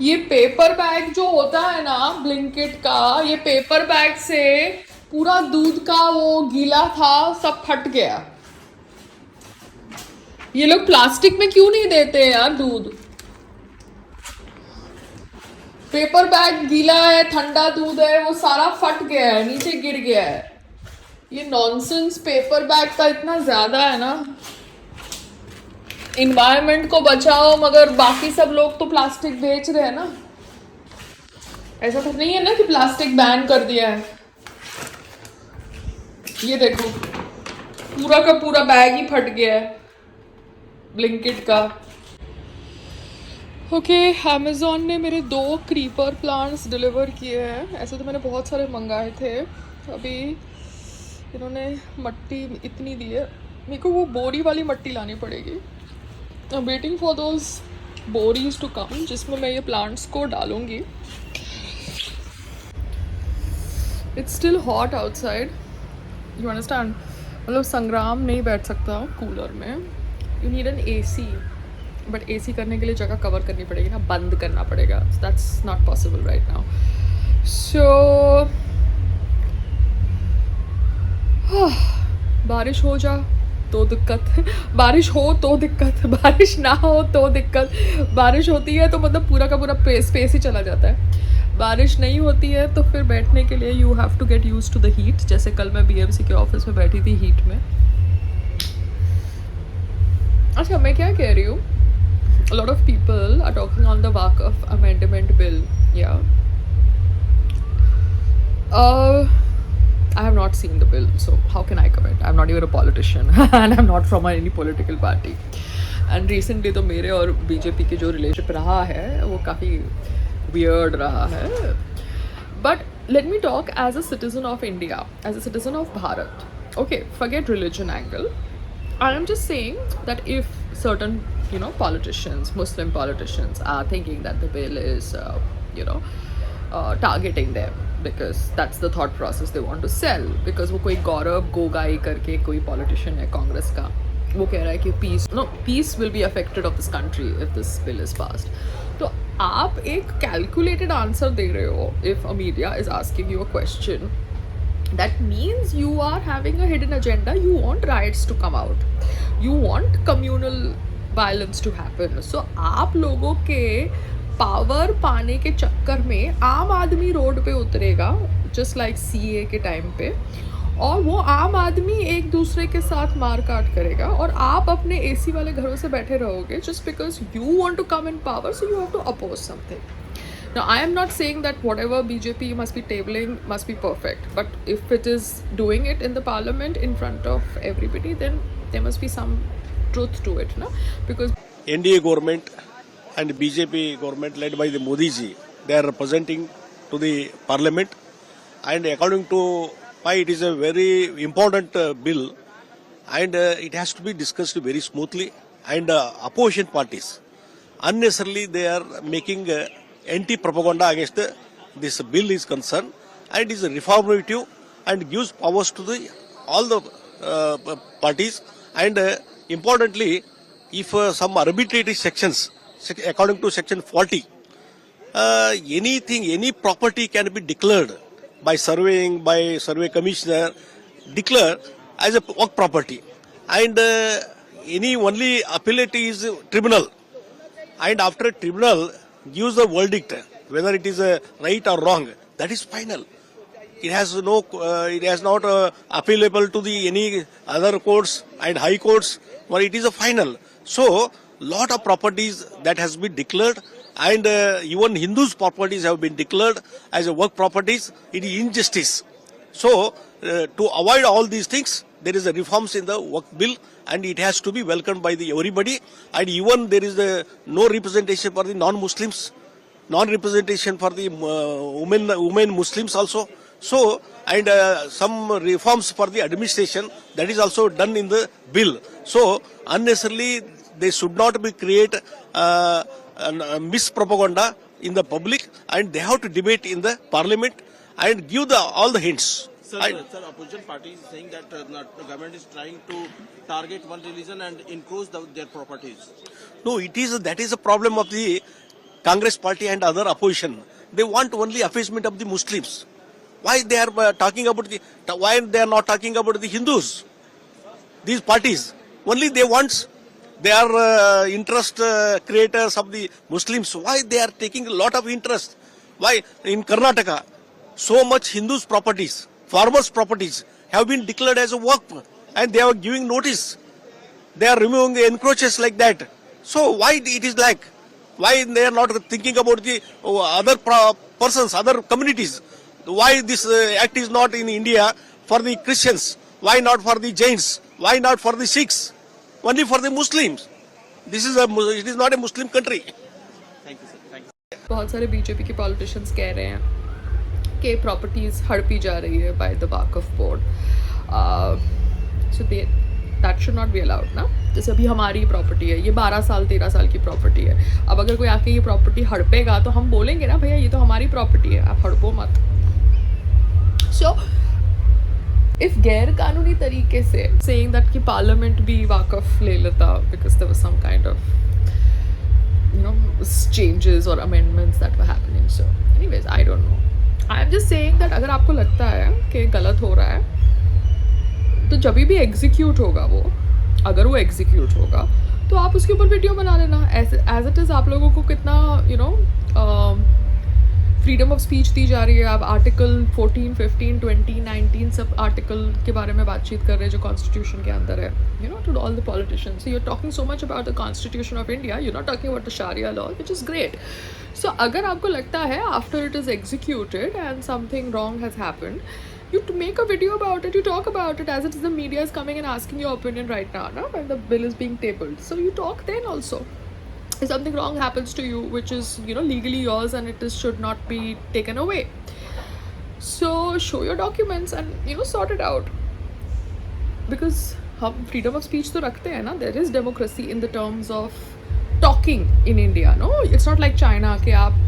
ये paper bag जो होता है ना ब्लिंकिट का, ये पेपर बैग से पूरा दूध का वो गीला था सब फट गया। ये लोग प्लास्टिक में क्यों नहीं देते यार दूध? पेपर बैग गीला है, ठंडा दूध है, वो सारा फट गया है, नीचे गिर गया है। ये नॉनसेंस पेपर बैग का इतना ज्यादा है ना। इन्वायरमेंट को बचाओ मगर बाकी सब लोग तो प्लास्टिक बेच रहे हैं ना। ऐसा तो नहीं है ना कि प्लास्टिक बैन कर दिया है। ये देखो, पूरा का पूरा बैग ही फट गया है ब्लिंकिट का। ओके, अमेज़ॉन ने मेरे 2 क्रीपर प्लांट्स डिलीवर किए हैं। ऐसे तो मैंने बहुत सारे मंगाए थे। अभी इन्होंने मट्टी इतनी दी है, मेरे को वो बोरी वाली मट्टी लानी पड़ेगी। I am waiting for those boris to come जिसमें मैं ये प्लांट्स को डालूंगी। It's still hot outside, you understand. मतलब संग्राम नहीं बैठ सकता कूलर में, you need an AC। But AC करने के लिए जगह कवर करनी पड़ेगी ना, बंद करना पड़ेगा। That's not possible right now. So बारिश हो जा तो दिक्कत, बारिश हो तो दिक्कत, बारिश ना हो तो दिक्कत। बारिश होती है तो मतलब पूरा का पूरा स्पेस ही चला जाता है। बारिश नहीं होती है तो फिर बैठने के लिए you have to get use to the heat. जैसे कल मैं BMC के ऑफिस में बैठी थी हीट में। अच्छा, मैं क्या कह रही हूँ, a lot of people are talking on the Waqf of amendment bill. Yeah. I have not seen the bill, so how can I comment? I'm not even a politician and I'm not from any political party. And recently तो मेरे और BJP के जो relationship रहा है वो काफ़ी weird रहा है. But let me talk as a citizen of India, as a citizen of Bharat. Okay, forget religion angle. I am just saying that if certain, politicians, Muslim politicians, are thinking that the bill is, targeting them because that's the thought process they want to sell. Because वो कोई गौरव गोगाई करके कोई politician है कांग्रेस का, वो कह रहा है कि peace will be affected of this country if this bill is passed. तो आप एक calculated answer दे रहे हो if a media is asking you a question. That means you are having a hidden agenda. You want riots to come out. You want communal violence to happen. So आप लोगों के power पाने के चक्कर में आम आदमी रोड पे उतरेगा just like CA के टाइम पे, और वो आम आदमी एक दूसरे के साथ मार काट करेगा और आप अपने AC वाले घरों से बैठे रहोगे just because you want to come in power, so you have to oppose something. Now, I am not saying that whatever BJP must be tabling must be perfect, but if it is doing it in the parliament in front of everybody, then there must be some truth to it, no? Because NDA government and BJP government led by the Modi ji, they are representing to the parliament, and according to why it is a very important bill, and it has to be discussed very smoothly, and opposition parties unnecessarily they are making anti-propaganda against this bill is concerned, and it is reformative and gives powers to the all the parties, and importantly, if some arbitrary sections according to section 40, any property can be declared by surveying, by survey commissioner, declare as a work property, and any only appellate is tribunal, and after tribunal gives the verdict whether it is right or wrong, that is final. It has it has not appealable to the any other courts and high courts, but it is a final. So lot of properties that has been declared, and even Hindus properties have been declared as a work properties. It is injustice. So to avoid all these things, there is a reforms in the work bill, and it has to be welcomed by the everybody. And even there is no representation for the non-Muslims, non-representation for the women Muslims also. So, and some reforms for the administration, that is also done in the bill. So unnecessarily they should not be create mispropaganda in the public, and they have to debate in the parliament and give all the hints. Sir, opposition party is saying that the government is trying to target one religion and encroach their properties. No, that is a problem of the Congress party and other opposition, they want only appeasement of the Muslims. Why they are talking about why they are not talking about the Hindus? These parties, only they want, they are interest creators of the Muslims. Why they are taking a lot of interest? Why in Karnataka, so much Hindus properties, farmers properties have been declared as a work and they are giving notice. They are removing the encroaches like that. So why it is like? Why they are not thinking about the other persons, other communities? Why this act is not in India for the Christians? Why not for the Jains? Why not for the Sikhs? Only for the Muslims. It is not a Muslim country. Thank you, sir. Thank you. बहुत सारे BJP के politicians कह रहे हैं कि properties हड़पी जा रही है by the Waqf board, so that should not be allowed ना. जैसे अभी हमारी प्रॉपर्टी है, ये 12 साल 13 साल की प्रॉपर्टी है. अब अगर कोई आके ये प्रॉपर्टी हड़पेगा तो हम बोलेंगे ना भैया ये तो हमारी प्रॉपर्टी है, आप हड़पो मत. सो इफ गैर कानूनी तरीके से सेइंग दैट कि पार्लियामेंट भी वाकफ ले लेता because there was some kind of changes or amendments that were happening. So anyways, I don't know. I am just saying that अगर आपको लगता है कि गलत हो रहा है तो जब भी एग्जीक्यूट होगा वो, अगर वो एग्जीक्यूट होगा तो आप उसके ऊपर वीडियो बना लेना. एज इट इज़ आप लोगों को कितना फ्रीडम ऑफ स्पीच दी जा रही है. आप आर्टिकल 14, 15, 20, 19 सब आर्टिकल के बारे में बातचीत कर रहे हैं जो कॉन्स्टिट्यूशन के अंदर है. To all the politicians, so you are talking so much about the constitution of India, you not talking about the sharia law, which is great. So अगर आपको लगता है after it is executed and something wrong has happened, you to make a video about it, you talk about it as it is the media is coming and asking your opinion right now, no? When the bill is being tabled. So you talk then also. If something wrong happens to you, which is, legally yours and it is should not be taken away. So show your documents and, sort it out. Because हम freedom of speech तो रखते हैं ना, there is democracy in the terms of talking in India, no? It's not like China कि आप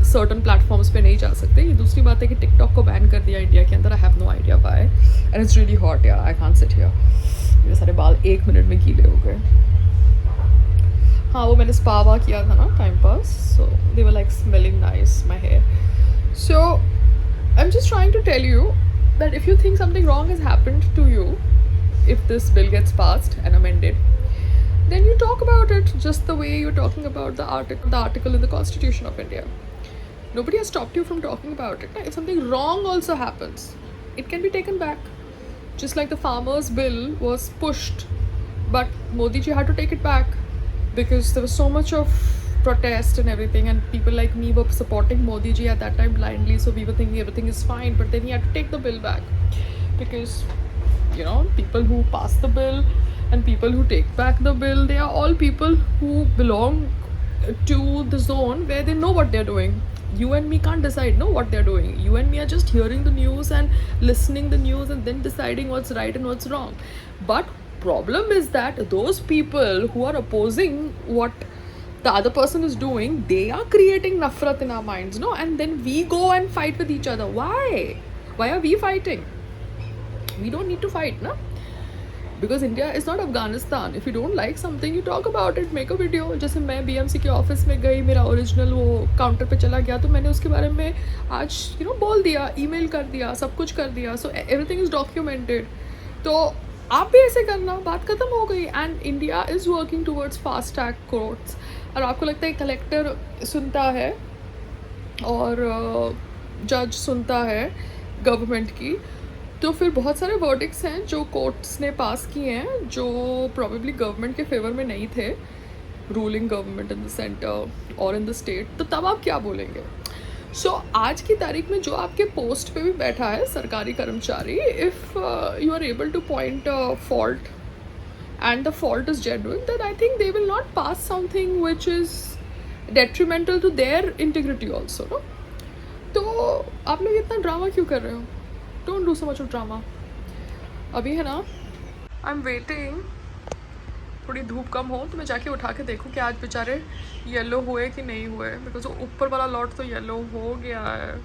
certain platforms पे नहीं जा सकते. ये दूसरी बात है कि टिकटॉक को बैन कर दिया इंडिया के अंदर. I have no idea why and it's really hot यार. I can't sit here. मेरे सारे बाल 1 मिनट में गीले हो गए. हाँ, वो मैंने स्पा किया था ना, time pass, so they were like smelling nice my hair. So I am just trying to tell you that if you think something wrong has happened to you, if this bill gets passed and amended, then you talk about it just the way you're talking about the article in the Constitution of India. Nobody has stopped you from talking about it. If something wrong also happens, it can be taken back. Just like the farmers' bill was pushed, but Modi ji had to take it back because there was so much of protest and everything, and people like me were supporting Modi ji at that time blindly, so we were thinking everything is fine, but then he had to take the bill back because, people who pass the bill and people who take back the bill, they are all people who belong to the zone where they know what they're doing. You and me can't decide what they're doing. You and me are just hearing the news and listening the news and then deciding what's right and what's wrong. But problem is that those people who are opposing what the other person is doing, they are creating nafrat in our minds, and then we go and fight with each other. Why are we fighting? We don't need to fight, no? Because India is not Afghanistan. If you don't like something, you talk about it, make a video. जैसे मैं BMC के office में गई, मेरा original वो counter पे चला गया तो मैंने उसके बारे में आज बोल दिया, ईमेल कर दिया, सब कुछ कर दिया. So everything is documented. तो आप भी ऐसे करना, बात ख़त्म हो गई. And India is working towards fast track courts. और आपको लगता है कलेक्टर सुनता है और जज सुनता है गवर्नमेंट की, तो फिर बहुत सारे वर्डिक्ट्स हैं जो कोर्ट्स ने पास किए हैं जो प्रॉबेबली गवर्नमेंट के फेवर में नहीं थे, ruling government in the centre और इन द स्टेट. तो तब आप क्या बोलेंगे? सो आज की तारीख में जो आपके पोस्ट पे भी बैठा है सरकारी कर्मचारी, if you are able to point fault and the fault is genuine, then I think they will not pass something which is detrimental to their integrity also, no? तो आप लोग इतना ड्रामा क्यों कर रहे हो? Don't do so much of drama. अभी है ना, I'm waiting थोड़ी धूप कम हो तो मैं जाके उठा के देखूँ कि आज बेचारे येलो हुए कि नहीं हुए, बिकॉज वो ऊपर वाला लॉट तो येलो हो गया है.